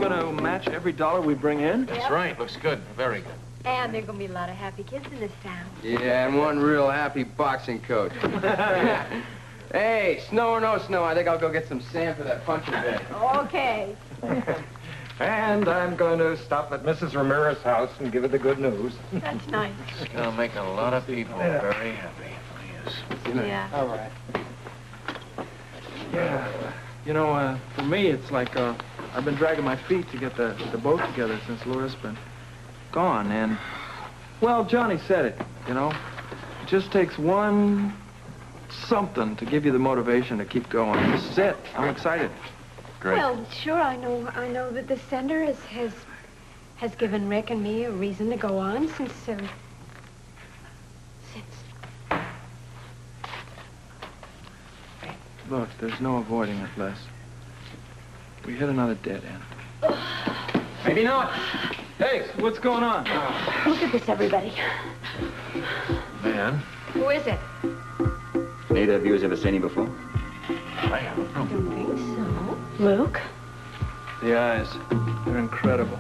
gonna match every dollar we bring in? That's right. Looks good. Very good. And there are going to be a lot of happy kids in this town. Yeah, and one real happy boxing coach. Hey, snow or no snow, I think I'll go get some sand for that punching bag. Okay. And I'm going to stop at Mrs. Ramirez's house and give her the good news. That's nice. It's going to make a lot of people very happy. Yes. Yeah. All right. Yeah. You know, for me, it's like I've been dragging my feet to get the boat together since Laura's been gone. And, well, Johnny said it, you know. It just takes one something to give you the motivation to keep going. This is it. I'm excited. Great. Well, sure, I know that the sender has given Rick and me a reason to go on since. Look, there's no avoiding it, Les. We hit another dead end. Maybe not. Hey, what's going on? Look at this, everybody. Man. Who is it? Neither of you has ever seen him before? I haven't. I don't think so. Luke? The eyes. They're incredible.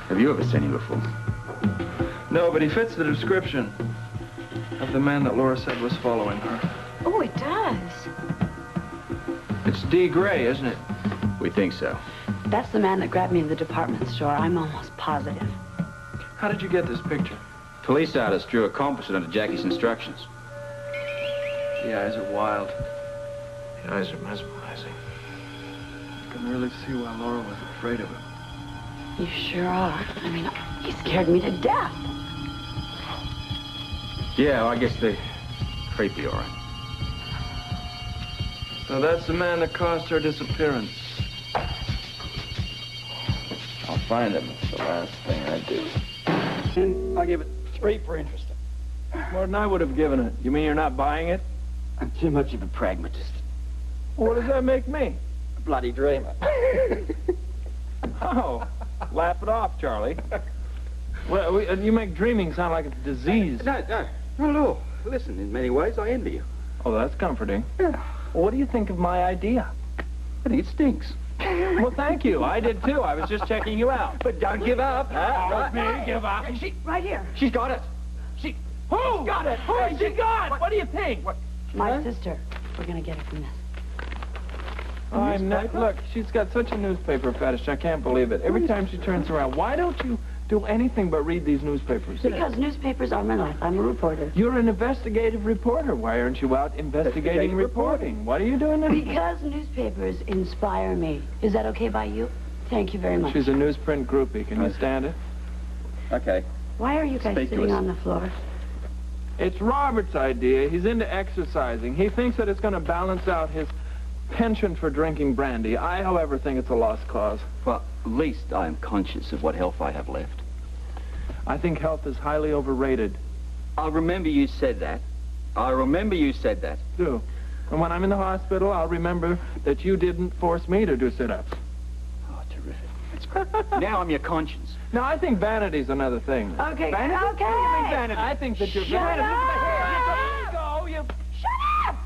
Have you ever seen him before? No, but he fits the description of the man that Laura said was following her. Oh, it does. It's D. Gray, isn't it? We think so. That's the man that grabbed me in the department store. I'm almost positive. How did you get this picture? Police artist drew a composite under Jackie's instructions. The eyes are wild. The eyes are mesmerizing. You can really see why Laura was afraid of him. You sure are. I mean, he scared me to death. Yeah, well, I guess they're creepy, all right. So that's the man that caused her disappearance. I'll find him. It's the last thing I do. And I'll give it 3 for interesting. More than I would have given it. You mean you're not buying it? I'm too much of a pragmatist. Well, what does that make me? A bloody dreamer. Oh, laugh it off, Charlie. Well, you make dreaming sound like a disease. No. Listen, in many ways, I envy you. Oh, that's comforting. Yeah. Well, what do you think of my idea? I think it stinks. Well, thank you. I did, too. I was just checking you out. But don't give up. Right. Me, give up. Right here. She's got it. Who? Got it. Who's she got? What do you think? My sister. We're going to get her from this. I'm not. Look, she's got such a newspaper fetish. I can't believe it. Every time she turns around, why don't you do anything but read these newspapers? Because newspapers are my life. I'm a reporter. You're an investigative reporter. Why aren't you out investigating reporting? What are you doing there? Because newspapers inspire me. Is that okay by you? Thank you very much. She's a newsprint groupie. Can you stand it? Okay. Why are you guys sitting on the floor? It's Robert's idea. He's into exercising. He thinks that it's going to balance out his penchant for drinking brandy. I, however, think it's a lost cause. Well, at least I am conscious of what health I have left. I think health is highly overrated. I'll remember you said that. Do. And when I'm in the hospital, I'll remember that you didn't force me to do sit-ups. Oh, terrific. That's great. Now I'm your conscience. Now, I think vanity's another thing. Okay, Vanity? okay. What do you mean vanity? I think that you're Shut vanity. up! Shut up!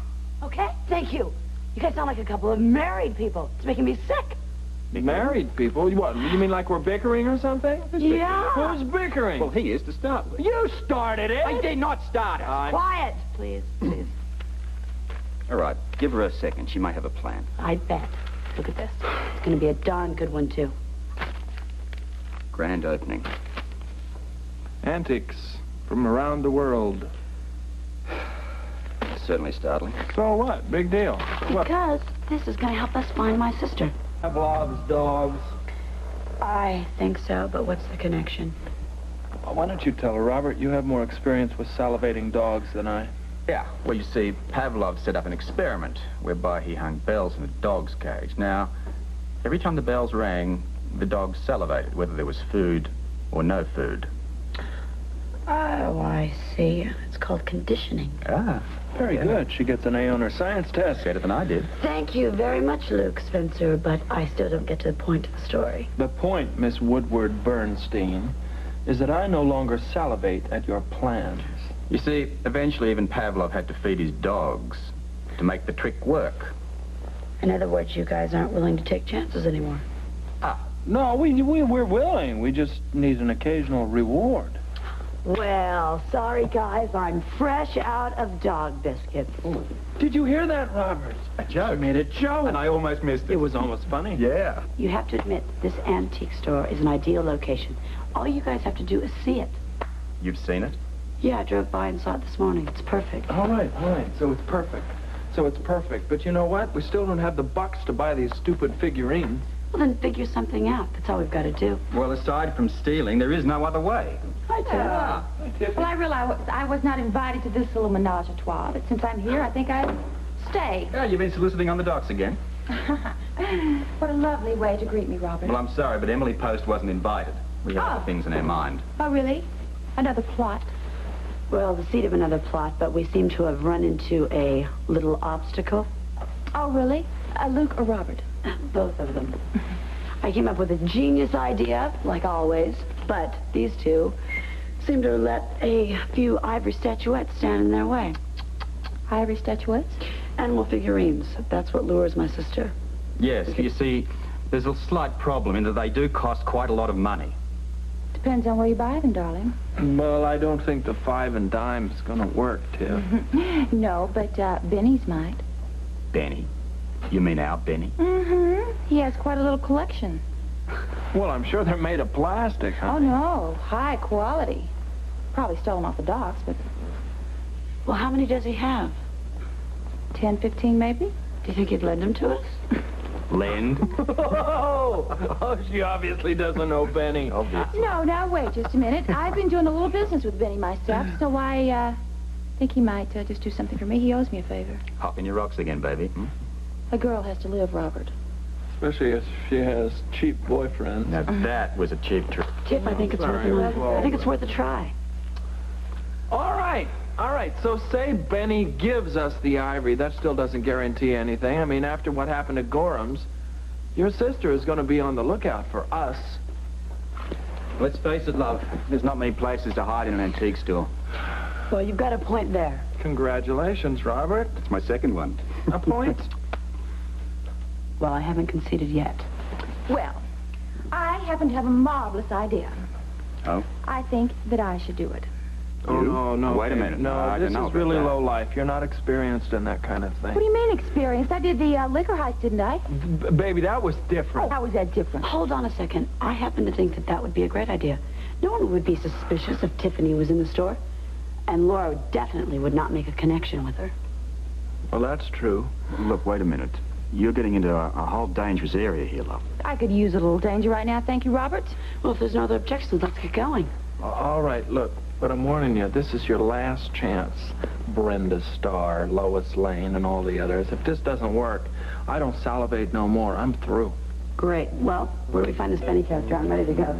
Okay, thank you. You guys sound like a couple of married people. It's making me sick. Married people? What? You mean like we're bickering or something? Yeah. Who's bickering? Well, he is to start with. You started it. I did not start it. Quiet, please, please. All right, give her a second. She might have a plan. I bet. Look at this. It's going to be a darn good one, too. Grand opening. Antiques from around the world. Certainly startling. So what? Big deal. What? Because this is going to help us find my sister. Pavlov's dogs. I think so, but what's the connection? Well, why don't you tell her, Robert? You have more experience with salivating dogs than I. Yeah, well, you see, Pavlov set up an experiment whereby he hung bells in a dog's cage. Now, every time the bells rang, the dog salivated, whether there was food or no food. Oh, I see. It's called conditioning. Ah, Very good. She gets an A on her science test. better than I did. Thank you very much, Luke Spencer, but I still don't get to the point of the story. The point, Miss Woodward Bernstein, is that I no longer salivate at your plans. You see, eventually even Pavlov had to feed his dogs to make the trick work. In other words, you guys aren't willing to take chances anymore. No, we're willing. We just need an occasional reward. Well, sorry, guys. I'm fresh out of dog biscuits. Did you hear that, Robert? A joke. I made a joke. And I almost missed it. It was almost funny. Yeah. You have to admit, this antique store is an ideal location. All you guys have to do is see it. You've seen it? Yeah, I drove by and saw it this morning. It's perfect. All right. So it's perfect. But you know what? We still don't have the bucks to buy these stupid figurines. Well, then figure something out. That's all we've got to do. Well, aside from stealing, there is no other way. Hi, Tiff. Well, I realize I was not invited to this little menage a trois, but since I'm here, I think I'd stay. Yeah, you've been soliciting on the docks again. What a lovely way to greet me, Robert. Well, I'm sorry, but Emily Post wasn't invited. We have other things in our mind. Oh, really? Another plot? Well, the seed of another plot, but we seem to have run into a little obstacle. Oh, really? Luke or Robert? Both of them. I came up with a genius idea, like always, but these two seem to let a few ivory statuettes stand in their way. Ivory statuettes? Animal figurines. That's what lures my sister. Yes, you see, there's a slight problem in that they do cost quite a lot of money. Depends on where you buy them, darling. Well, I don't think the 5 and dime is going to work, Tiff. No, but Benny's might. Benny? You mean our Benny? Mm-hmm. He has quite a little collection. Well, I'm sure they're made of plastic, huh? Oh, no. High quality. Probably stolen off the docks, but Well, how many does he have? 10, 15 maybe? Do you think he'd lend them to us? Lend? Oh, she obviously doesn't know Benny. Obviously. No, now wait just a minute. I've been doing a little business with Benny myself, so I think he might just do something for me. He owes me a favor. Hop in your rocks again, baby. Hmm? A girl has to live, Robert. Especially if she has cheap boyfriends. Now, that was a cheap trick. Tip, I think it's worth a try. All right. So say Benny gives us the ivory. That still doesn't guarantee anything. I mean, after what happened to Gorham's, your sister is going to be on the lookout for us. Let's face it, love. There's not many places to hide in an antique store. Well, you've got a point there. Congratulations, Robert. It's my second one. A point? Well, I haven't conceded yet. Well, I happen to have a marvelous idea. Oh? I think that I should do it. Oh, no. Wait a minute. No, I this don't know is about really that. low life. You're not experienced in that kind of thing. What do you mean experienced? I did the liquor heist, didn't I? Baby, that was different. How was that different? Hold on a second. I happen to think that that would be a great idea. No one would be suspicious if Tiffany was in the store. And Laura definitely would not make a connection with her. Well, that's true. Look, wait a minute. You're getting into a whole dangerous area here, love. I could use a little danger right now, thank you, Robert. Well, if there's no other objections, let's get going. All right, look, but I'm warning you, this is your last chance. Brenda Starr, Lois Lane, and all the others. If this doesn't work, I don't salivate no more. I'm through. Great. Well, where do we find this Benny character? I'm ready to go.